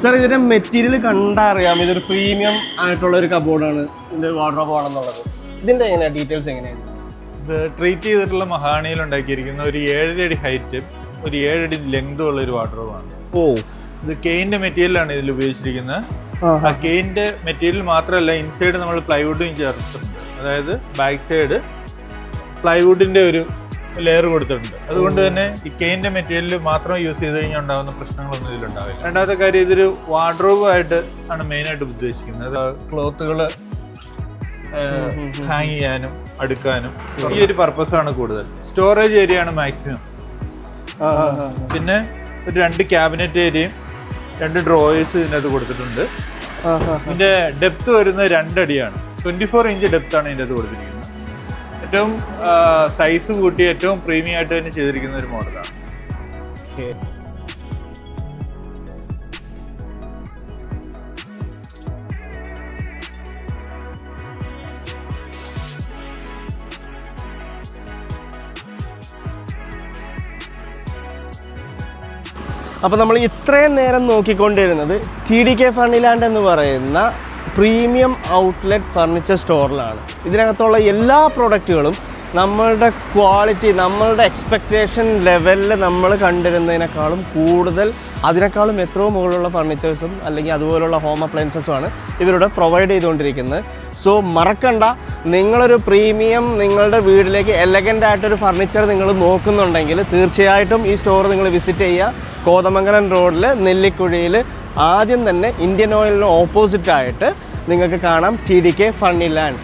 Sir ഇതിന്റെ material കണ്ടറിയാം, ഇതൊരു പ്രീമിയം ആയിട്ടുള്ള ഒരു കബോർഡാണ്, ഇതിന്റെ വാർഡ്രോബ് ആണെന്നുള്ളത്. ഇതിന്റെ എങ്ങനെയാ ഡീറ്റെയിൽസ് എങ്ങനെയാണ്? ഇത് ട്രീറ്റ് ചെയ്തിട്ടുള്ള മഹാണിയിൽ ഉണ്ടാക്കിയിരിക്കുന്ന ഒരു 7 അടി ഹൈറ്റ്, ഒരു 7 അടി ലെങ്ത് ഉള്ള ഒരു വാർഡ്രോബാണ്. ഓ, ഇത് കെയിന്റെ മെറ്റീരിയലാണ് ഇതിൽ ഉപയോഗിച്ചിരിക്കുന്നത്. ആ കെയിന്റെ മെറ്റീരിയൽ മാത്രമല്ല, ഇൻസൈഡ് നമ്മൾ പ്ലൈവുഡും ചേർത്തിട്ടുണ്ട്. അതായത് ബാക്ക് സൈഡ് പ്ലൈവുഡിന്റെ ഒരു ലെയർ കൊടുത്തിട്ടുണ്ട്. അതുകൊണ്ട് തന്നെ ഈ കെയിന്റെ മെറ്റീരിയൽ മാത്രം യൂസ് ചെയ്ത് കഴിഞ്ഞാൽ ഉണ്ടാകുന്ന പ്രശ്നങ്ങളൊന്നും ഇതിലുണ്ടാവില്ല. രണ്ടാമത്തെ കാര്യം, ഇതൊരു വാർഡ്രോബ് ആയിട്ട് ആണ് മെയിനായിട്ട് ഉദ്ദേശിക്കുന്നത്. ക്ലോത്തുകൾ ഹാങ് ചെയ്യാനും അടുക്കാനും ഈ ഒരു പർപ്പസാണ് കൂടുതൽ. സ്റ്റോറേജ് ഏരിയ ആണ് മാക്സിമം. പിന്നെ ഒരു 2 ക്യാബിനറ്റ് ഏരിയയും 2 ഡ്രോയേഴ്സ് ഇതിനകത്ത് കൊടുത്തിട്ടുണ്ട്. ഇതിന്റെ ഡെപ്ത് വരുന്നത് 2 അടിയാണ്. 24 ഇഞ്ച് ഡെപ്ത് ആണ് ഇതിൻ്റെ അത് കൊടുത്തിരിക്കുന്നത്. ഏറ്റവും സൈസ് കൂട്ടി ഏറ്റവും പ്രീമിയം ആയിട്ട് തന്നെ ചെയ്തിരിക്കുന്ന ഒരു മോഡലാണ്. അപ്പോൾ നമ്മൾ ഇത്രയും നേരം നോക്കിക്കൊണ്ടിരുന്നത് TDK ഫർണിലാൻഡ് എന്ന് പറയുന്ന പ്രീമിയം ഔട്ട്ലെറ്റ് ഫർണിച്ചർ സ്റ്റോറിലാണ്. ഇതിനകത്തുള്ള എല്ലാ പ്രോഡക്റ്റുകളും നമ്മളുടെ ക്വാളിറ്റി, നമ്മളുടെ എക്സ്പെക്റ്റേഷൻ ലെവലിൽ നമ്മൾ കണ്ടിരുന്നതിനേക്കാളും കൂടുതൽ, അതിനേക്കാളും എത്രയോ മുകളിലുള്ള ഫർണിച്ചേഴ്സും അല്ലെങ്കിൽ അതുപോലുള്ള ഹോം അപ്ലയൻസസുമാണ് ഇവരുടെ പ്രൊവൈഡ് ചെയ്തുകൊണ്ടിരിക്കുന്നത്. സോ മറക്കണ്ട, നിങ്ങളൊരു പ്രീമിയം നിങ്ങളുടെ വീട്ടിലേക്ക് എലഗൻ്റ് ആയിട്ടൊരു ഫർണിച്ചർ നിങ്ങൾ നോക്കുന്നുണ്ടെങ്കിൽ തീർച്ചയായിട്ടും ഈ സ്റ്റോർ നിങ്ങൾ വിസിറ്റ് ചെയ്യുക. കോതമംഗലം റോഡിൽ നെല്ലിക്കുഴിയിൽ ആദ്യം തന്നെ ഇന്ത്യൻ ഓയിലിന് ഓപ്പോസിറ്റായിട്ട് നിങ്ങൾക്ക് കാണാം TDK ഫർണിലാൻഡ്.